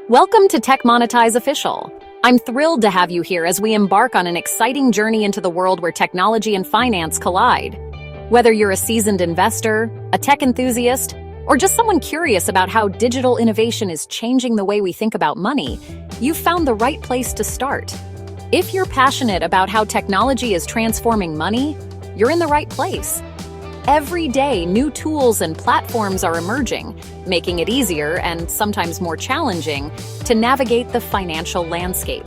Welcome to Monetize Official. I'm thrilled to have you here as we embark on an exciting journey into the world where technology and finance collide. Whether you're a seasoned investor, a tech enthusiast, or just someone curious about how digital innovation is changing the way we think about money, you've found the right place to start. If you're passionate about how technology is transforming money, you're in the right place. Every day, new tools and platforms are emerging, making it easier and sometimes more challenging to navigate the financial landscape.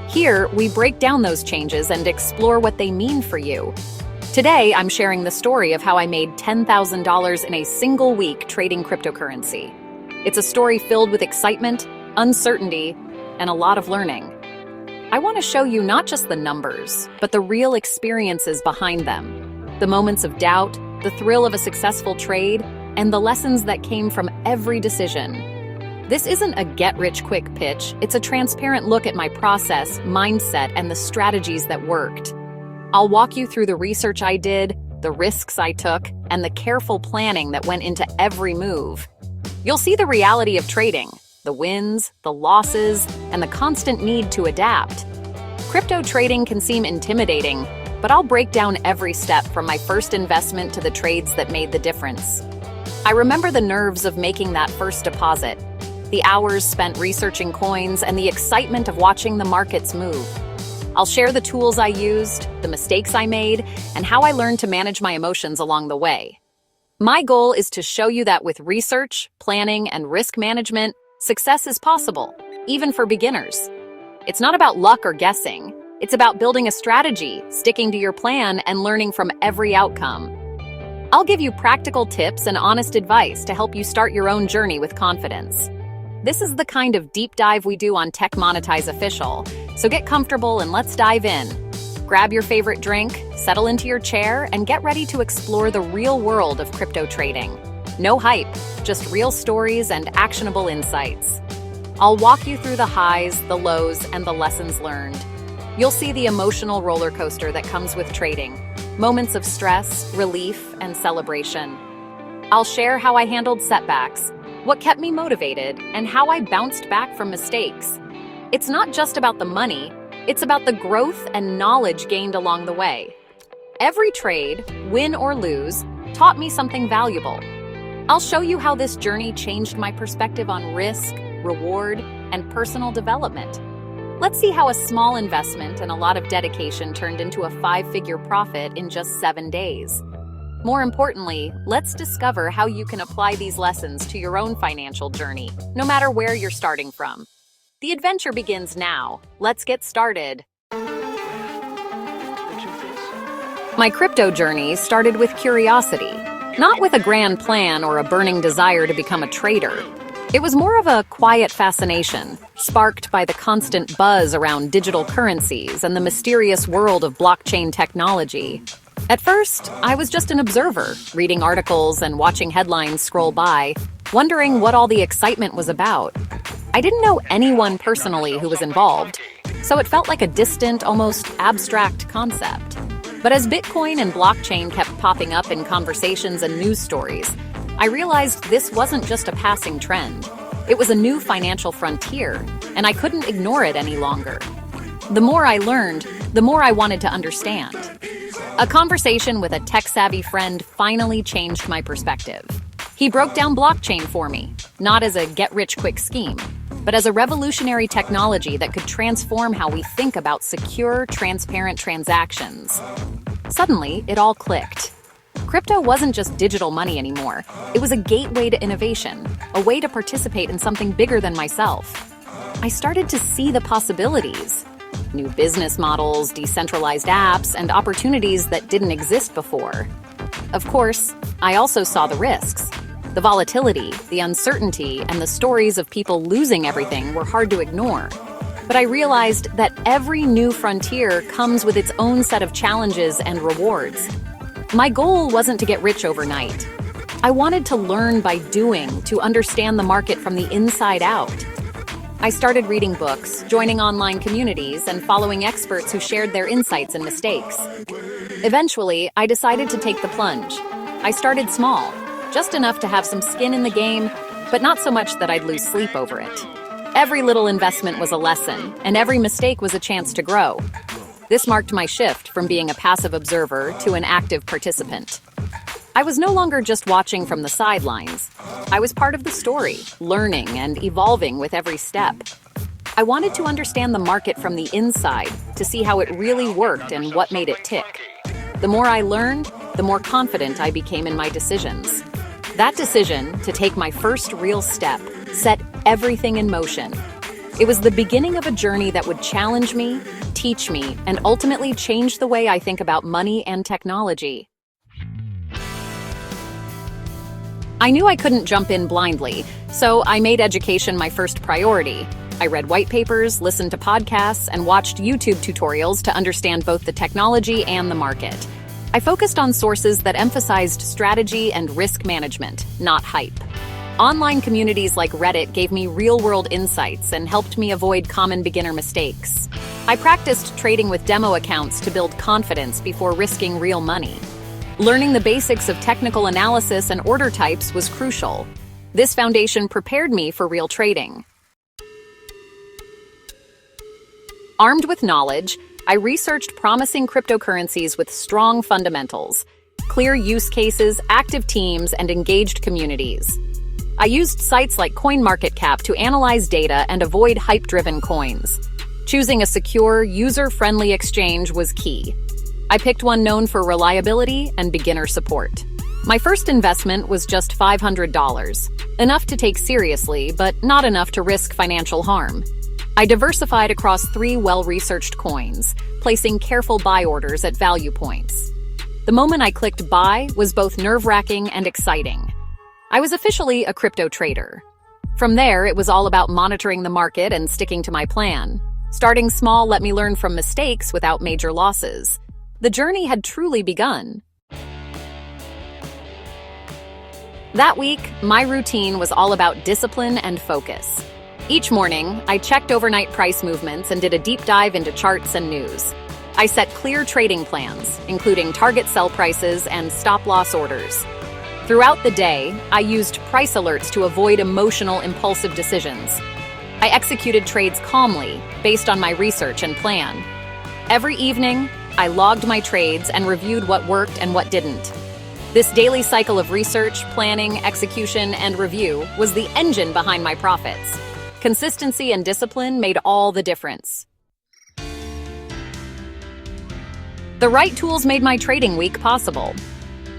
Here, we break down those changes and explore what they mean for you. Today, I'm sharing the story of how I made $10,000 in a single week trading cryptocurrency. It's a story filled with excitement, uncertainty, and a lot of learning. I want to show you not just the numbers, but the real experiences behind them. The moments of doubt, the thrill of a successful trade, and the lessons that came from every decision. This isn't a get-rich-quick pitch, it's a transparent look at my process, mindset, and the strategies that worked. I'll walk you through the research I did, the risks I took, and the careful planning that went into every move. You'll see the reality of trading, the wins, the losses, and the constant need to adapt. Crypto trading can seem intimidating, but I'll break down every step from my first investment to the trades that made the difference. I remember the nerves of making that first deposit, the hours spent researching coins, and the excitement of watching the markets move. I'll share the tools I used, the mistakes I made, and how I learned to manage my emotions along the way. My goal is to show you that with research, planning, and risk management, success is possible, even for beginners. It's not about luck or guessing. It's about building a strategy, sticking to your plan, and learning from every outcome. I'll give you practical tips and honest advice to help you start your own journey with confidence. This is the kind of deep dive we do on Monetize Official, so get comfortable and let's dive in. Grab your favorite drink, settle into your chair, and get ready to explore the real world of crypto trading. No hype, just real stories and actionable insights. I'll walk you through the highs, the lows, and the lessons learned. You'll see the emotional roller coaster that comes with trading, moments of stress, relief, and celebration. I'll share how I handled setbacks, what kept me motivated, and how I bounced back from mistakes. It's not just about the money, it's about the growth and knowledge gained along the way. Every trade, win or lose, taught me something valuable. I'll show you how this journey changed my perspective on risk, reward, and personal development. Let's see how a small investment and a lot of dedication turned into a 5-figure profit in just 7 days. More importantly, let's discover how you can apply these lessons to your own financial journey, no matter where you're starting from. The adventure begins now. Let's get started. My crypto journey started with curiosity, not with a grand plan or a burning desire to become a trader. It was more of a quiet fascination, sparked by the constant buzz around digital currencies and the mysterious world of blockchain technology. At first, I was just an observer, reading articles and watching headlines scroll by, wondering what all the excitement was about. I didn't know anyone personally who was involved, so it felt like a distant, almost abstract concept. But as Bitcoin and blockchain kept popping up in conversations and news stories, I realized this wasn't just a passing trend. It was a new financial frontier, and I couldn't ignore it any longer. The more I learned, the more I wanted to understand. A conversation with a tech-savvy friend finally changed my perspective. He broke down blockchain for me, not as a get-rich-quick scheme, but as a revolutionary technology that could transform how we think about secure, transparent transactions. Suddenly, it all clicked. Crypto wasn't just digital money anymore. It was a gateway to innovation, a way to participate in something bigger than myself. I started to see the possibilities. New business models, decentralized apps, and opportunities that didn't exist before. Of course, I also saw the risks. The volatility, the uncertainty, and the stories of people losing everything were hard to ignore. But I realized that every new frontier comes with its own set of challenges and rewards. My goal wasn't to get rich overnight. I wanted to learn by doing, to understand the market from the inside out. I started reading books, joining online communities, and following experts who shared their insights and mistakes. Eventually, I decided to take the plunge. I started small, just enough to have some skin in the game, but not so much that I'd lose sleep over it. Every little investment was a lesson, and every mistake was a chance to grow. This marked my shift from being a passive observer to an active participant. I was no longer just watching from the sidelines. I was part of the story, learning and evolving with every step. I wanted to understand the market from the inside, to see how it really worked and what made it tick. The more I learned, the more confident I became in my decisions. That decision, to take my first real step, set everything in motion. It was the beginning of a journey that would challenge me, teach me, and ultimately change the way I think about money and technology. I knew I couldn't jump in blindly, so I made education my first priority. I read white papers, listened to podcasts, and watched YouTube tutorials to understand both the technology and the market. I focused on sources that emphasized strategy and risk management, not hype. Online communities like Reddit gave me real-world insights and helped me avoid common beginner mistakes. I practiced trading with demo accounts to build confidence before risking real money. Learning the basics of technical analysis and order types was crucial. This foundation prepared me for real trading. Armed with knowledge, I researched promising cryptocurrencies with strong fundamentals, clear use cases, active teams, and engaged communities. I used sites like CoinMarketCap to analyze data and avoid hype-driven coins. Choosing a secure, user-friendly exchange was key. I picked one known for reliability and beginner support. My first investment was just $500, enough to take seriously, but not enough to risk financial harm. I diversified across 3 well-researched coins, placing careful buy orders at value points. The moment I clicked buy was both nerve-wracking and exciting. I was officially a crypto trader. From there, it was all about monitoring the market and sticking to my plan. Starting small let me learn from mistakes without major losses. The journey had truly begun. That week, my routine was all about discipline and focus. Each morning, I checked overnight price movements and did a deep dive into charts and news. I set clear trading plans, including target sell prices and stop-loss orders. Throughout the day, I used price alerts to avoid emotional, impulsive decisions. I executed trades calmly, based on my research and plan. Every evening, I logged my trades and reviewed what worked and what didn't. This daily cycle of research, planning, execution, and review was the engine behind my profits. Consistency and discipline made all the difference. The right tools made my trading week possible.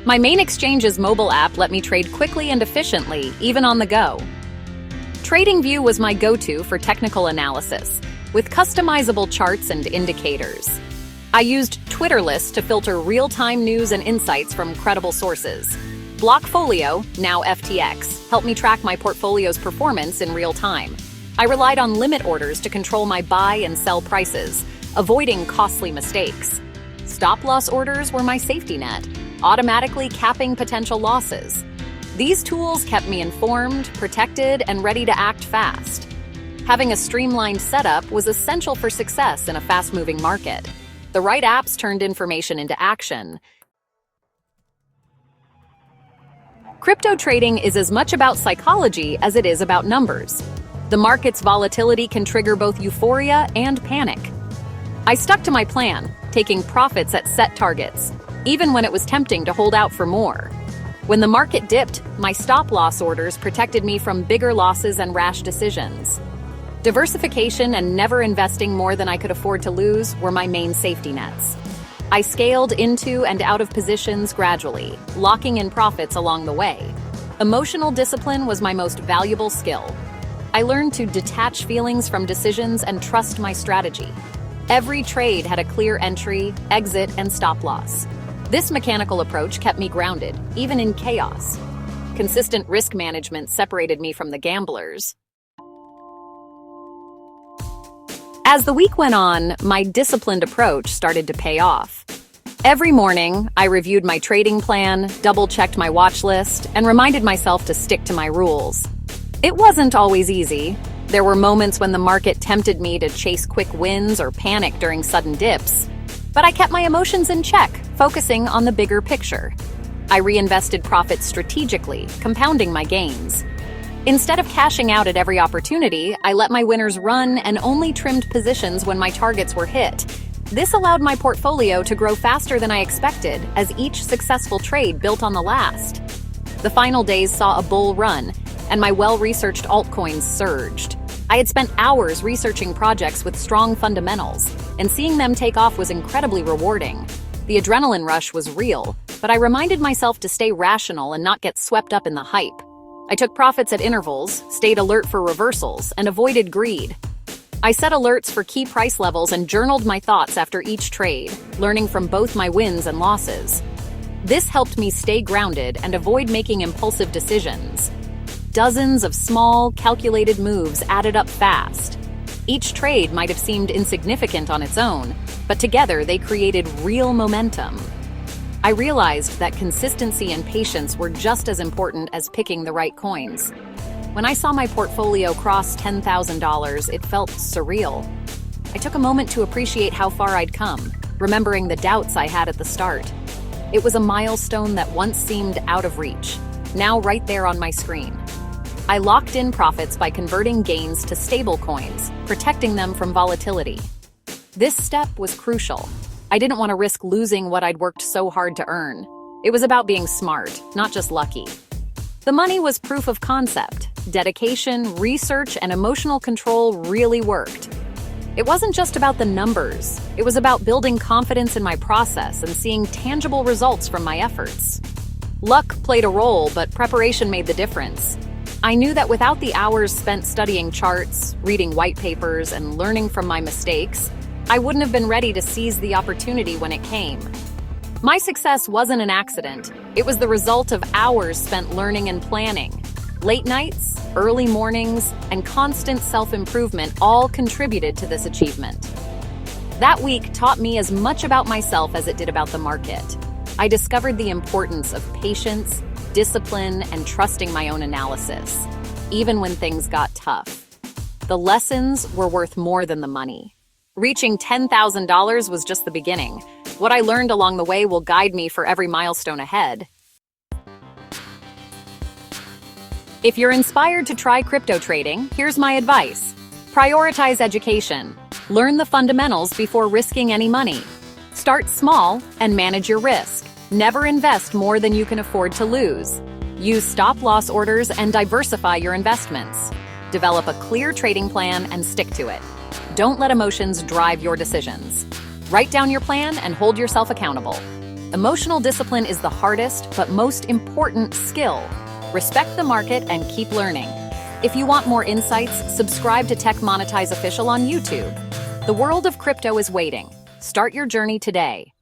My main exchange's mobile app let me trade quickly and efficiently, even on the go. TradingView was my go-to for technical analysis, with customizable charts and indicators. I used Twitter lists to filter real-time news and insights from credible sources. Blockfolio, now FTX, helped me track my portfolio's performance in real time. I relied on limit orders to control my buy and sell prices, avoiding costly mistakes. Stop-loss orders were my safety net, automatically capping potential losses. These tools kept me informed, protected, and ready to act fast. Having a streamlined setup was essential for success in a fast-moving market. The right apps turned information into action. Crypto trading is as much about psychology as it is about numbers. The market's volatility can trigger both euphoria and panic. I stuck to my plan, taking profits at set targets, even when it was tempting to hold out for more. When the market dipped, my stop-loss orders protected me from bigger losses and rash decisions. Diversification and never investing more than I could afford to lose were my main safety nets. I scaled into and out of positions gradually, locking in profits along the way. Emotional discipline was my most valuable skill. I learned to detach feelings from decisions and trust my strategy. Every trade had a clear entry, exit, and stop-loss. This mechanical approach kept me grounded, even in chaos. Consistent risk management separated me from the gamblers. As the week went on, my disciplined approach started to pay off. Every morning, I reviewed my trading plan, double-checked my watch list, and reminded myself to stick to my rules. It wasn't always easy. There were moments when the market tempted me to chase quick wins or panic during sudden dips. But I kept my emotions in check, focusing on the bigger picture. I reinvested profits strategically, compounding my gains. Instead of cashing out at every opportunity, I let my winners run and only trimmed positions when my targets were hit. This allowed my portfolio to grow faster than I expected, as each successful trade built on the last. The final days saw a bull run, and my well-researched altcoins surged. I had spent hours researching projects with strong fundamentals, and seeing them take off was incredibly rewarding. The adrenaline rush was real, but I reminded myself to stay rational and not get swept up in the hype. I took profits at intervals, stayed alert for reversals, and avoided greed. I set alerts for key price levels and journaled my thoughts after each trade, learning from both my wins and losses. This helped me stay grounded and avoid making impulsive decisions. Dozens of small, calculated moves added up fast. Each trade might have seemed insignificant on its own, but together they created real momentum. I realized that consistency and patience were just as important as picking the right coins. When I saw my portfolio cross $10,000, it felt surreal. I took a moment to appreciate how far I'd come, remembering the doubts I had at the start. It was a milestone that once seemed out of reach, now right there on my screen. I locked in profits by converting gains to stable coins, protecting them from volatility. This step was crucial. I didn't want to risk losing what I'd worked so hard to earn. It was about being smart, not just lucky. The money was proof of concept. Dedication, research, and emotional control really worked. It wasn't just about the numbers. It was about building confidence in my process and seeing tangible results from my efforts. Luck played a role, but preparation made the difference. I knew that without the hours spent studying charts, reading white papers, and learning from my mistakes, I wouldn't have been ready to seize the opportunity when it came. My success wasn't an accident. It was the result of hours spent learning and planning. Late nights, early mornings, and constant self-improvement all contributed to this achievement. That week taught me as much about myself as it did about the market. I discovered the importance of patience, discipline, and trusting my own analysis, even when things got tough. The lessons were worth more than the money. Reaching $10,000 was just the beginning. What I learned along the way will guide me for every milestone ahead. If you're inspired to try crypto trading, here's my advice. Prioritize education. Learn the fundamentals before risking any money. Start small and manage your risk. Never invest more than you can afford to lose. Use stop-loss orders and diversify your investments. Develop a clear trading plan and stick to it. Don't let emotions drive your decisions. Write down your plan and hold yourself accountable. Emotional discipline is the hardest but most important skill. Respect the market and keep learning. If you want more insights, subscribe to Tech Monetize Official on YouTube. The world of crypto is waiting. Start your journey today.